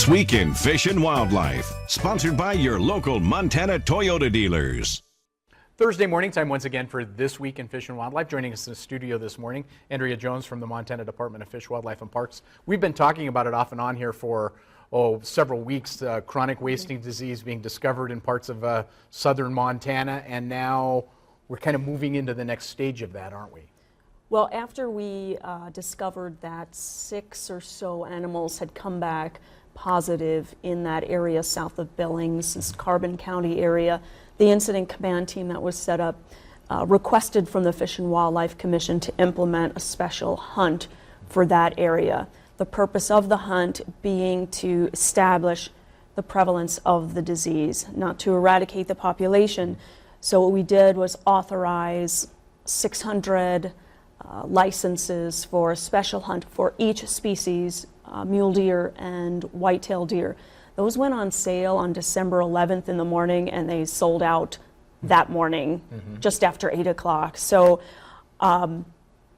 This Week in Fish and Wildlife, sponsored by your local Montana Toyota dealers. Thursday morning time once again for This Week in Fish and Wildlife. Joining us in the studio this morning, Andrea Jones from the Montana Department of Fish, Wildlife and Parks. We've been talking about it off and on here for several weeks, chronic wasting disease being discovered in parts of southern Montana, and now we're kind of moving into the next stage of that, aren't we? Well, after we discovered that 6 or so animals had come back positive in that area south of Billings, this Carbon County area, the incident command team that was set up requested from the Fish and Wildlife Commission to implement a special hunt for that area. The purpose of the hunt being to establish the prevalence of the disease, not to eradicate the population. So what we did was authorize 600 licenses for a special hunt for each species, mule deer and whitetail deer. Those went on sale on December 11th in the morning, and they sold out that morning, just after 8 o'clock. So, it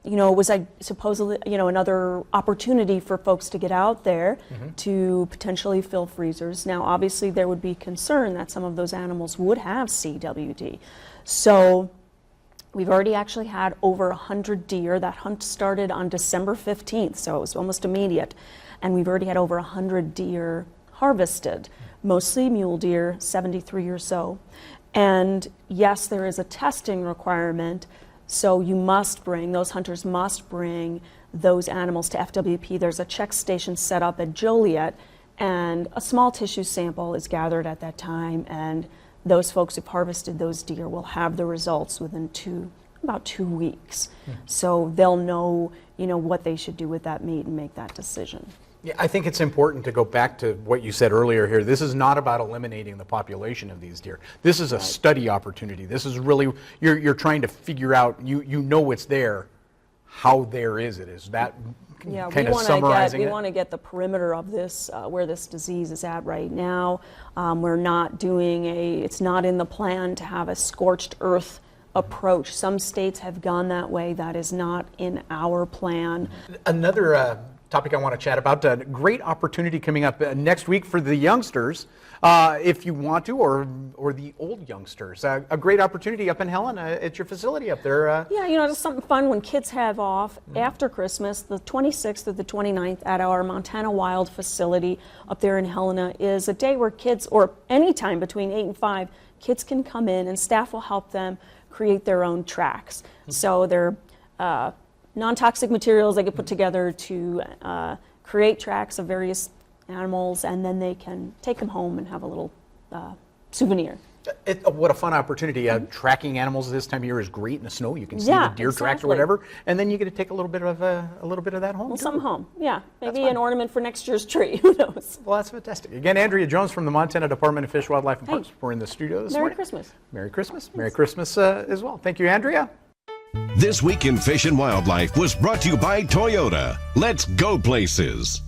was supposedly, another opportunity for folks to get out there to potentially fill freezers. Now, obviously, there would be concern that some of those animals would have CWD. So, we've already actually had over 100 deer. That hunt started on December 15th, so it was almost immediate. And we've already had over 100 deer harvested, mostly mule deer, 73 or so. And yes, there is a testing requirement, so those hunters must bring those animals to FWP. There's a check station set up at Joliet, and a small tissue sample is gathered at that time, and those folks who've harvested those deer will have the results within about 2 weeks. So they'll know, what they should do with that meat and make that decision. Yeah, I think it's important to go back to what you said earlier here. This is not about eliminating the population of these deer. This is a study opportunity. This is really, you're trying to figure out, you know it's there. How there is it? Is that kind of summarizing it? We want to get the perimeter of this, where this disease is at right now. We're not doing it's not in the plan to have a scorched earth approach. Some states have gone that way. That is not in our plan. Another topic I want to chat about, a great opportunity coming up next week for the youngsters, if you want to, or the old youngsters. A great opportunity up in Helena at your facility up there. Yeah, it's something fun when kids have off after Christmas. The 26th through the 29th at our Montana Wild facility up there in Helena is a day where kids, or any time between 8 and 5, kids can come in and staff will help them create their own tracks. So they're non-toxic materials they can put together to create tracks of various animals, and then they can take them home and have a little souvenir. What a fun opportunity. Tracking animals this time of year is great in the snow. You can see the deer tracks or whatever, and then you get to take a little bit of that home. Well, some home, yeah. Maybe an ornament for next year's tree. Who knows? Well, that's fantastic. Again, Andrea Jones from the Montana Department of Fish, Wildlife, and Parks. We're in the studio this morning. Merry Christmas. Merry Christmas. Merry Christmas as well. Thank you, Andrea. This Week in Fish and Wildlife was brought to you by Toyota. Let's go places.